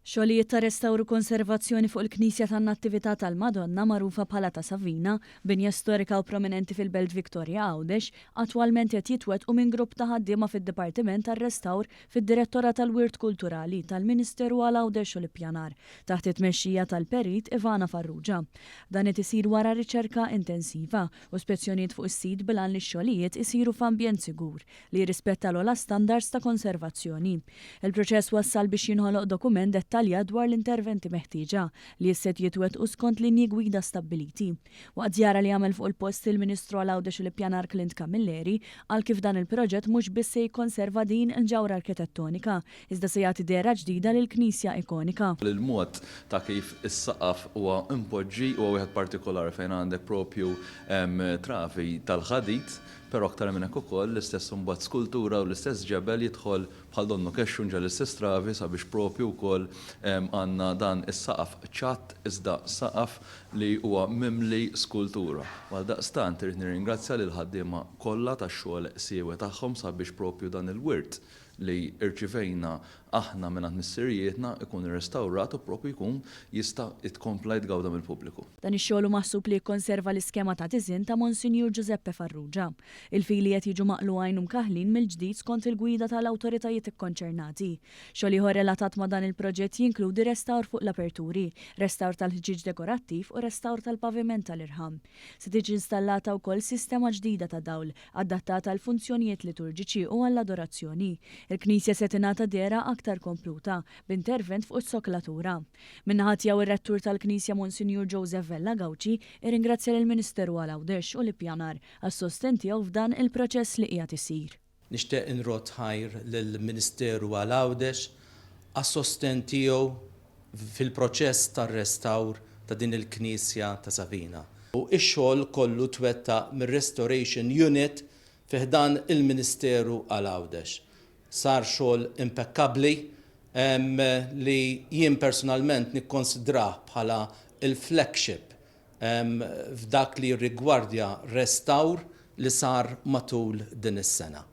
Xogħlijiet ta' restawru konservazzjoni fuq il-Knisja tan-Nattività tal-Madonna magħrufa bħala ta' Savina, binja storika u prominenti fil-Belt Victoria Għawdex, attwalment qed jitwettqu minn grupp ta' ħaddiema fid-Dipartiment tar-Restawr fid-Direttorat tal-Wirt Kulturali tal-Ministeru għal Għawdex u l-Ippjanar, taħt it-tmexxija tal-Perit Ivana Farrugia. Dan qed isir wara riċerka intensiva u spezzjonijiet fuq is-sit bilan li x-xogħlijiet isiru f'ambjent sigur li jirrispetta l-ogħla standards ta' konservazzjoni. Il-proċess wassal biex jinħoloq dokument dettalja dwar l-interventi meħtieġa li jisset jitwettqu skont linji gwida stabbiliti. Waqt żjara li għamel fuq il-post il-Ministru għal Għawdex u l-Ippjanar Clint Camilleri għal kif dan il-proġett mhux biss se jikkonserva din il-ġawra arkitettonika, iżda se jagħti dera ġdida lill-Knisja ikonika. Il-mod ta' kif is-saqaf huwa impoġġi huwa wieħed partikolari fejn għandek propju trafi tal-ħadit, però aktar minn hekk ukoll l-istess imbagħad skultura u l-istess ġebel jidħol bħal donnu kexxun ġel l-istess travi sabiex propju wkoll għandna dan is-saqaf ċatt iżda saqaf li huwa mimli skultura. Għaldaqstant irid nirringrazzja lil ħaddiema kollha tax-xogħol siewe tagħhom sabiex propju dan il-wirt li irċivejna aħna minn missirijietna ikun irrestawrat u propju jkun jista' jitkompla jitgawda mill-pubbliku. Dan ix-xogħol maħsub li jikkonserva l-iskema ta' tiżin ta' Monsinjur Giuseppe Farrugia. Il-fili qed jiġu maqlugħajn u mkaħlin mill-ġdid skont il-gwida tal-awtoritajiet ikkonċernati. Xogħol ieħor relatat ma' dan il-proġett jinkludi restawr fuq l-aperturi, restawr tal-ħġiġ dekorattiv u restawr tal-paviment tal-irħam. Se tiġi installata wkoll sistema ġdida ta' dawl adattata għal funzjonijiet liturġiċi u għall-adorazzjoni. Il-Knisja se tingħata dera aktar kompluta b'intervent fuq is-soklatura. Min-naħa tiegħu ir-Rettur tal-Knisja Monsinjur Joseph Vella Gawċi irringrazzja lill-Ministeru għal Għawdex u l-Ippjanar għas-sosten tiegħu f'dan il-proċess li qiegħed isir. Nixtieq inrot ħajr lill-Ministeru għal Għawdex għas-sosten tiegħu fil-proċess tar-restawr ta' din il-Knisja ta' Savina. U x-xogħol kollu twettaq mir-Restoration Unit fih dan il-Ministeru għal Għawdex. Sar xogħol impeccabbli li jien personalment nikkonsidrah bħala il-flagship f'dak li rigwardja restawr li sar matul din is-sena.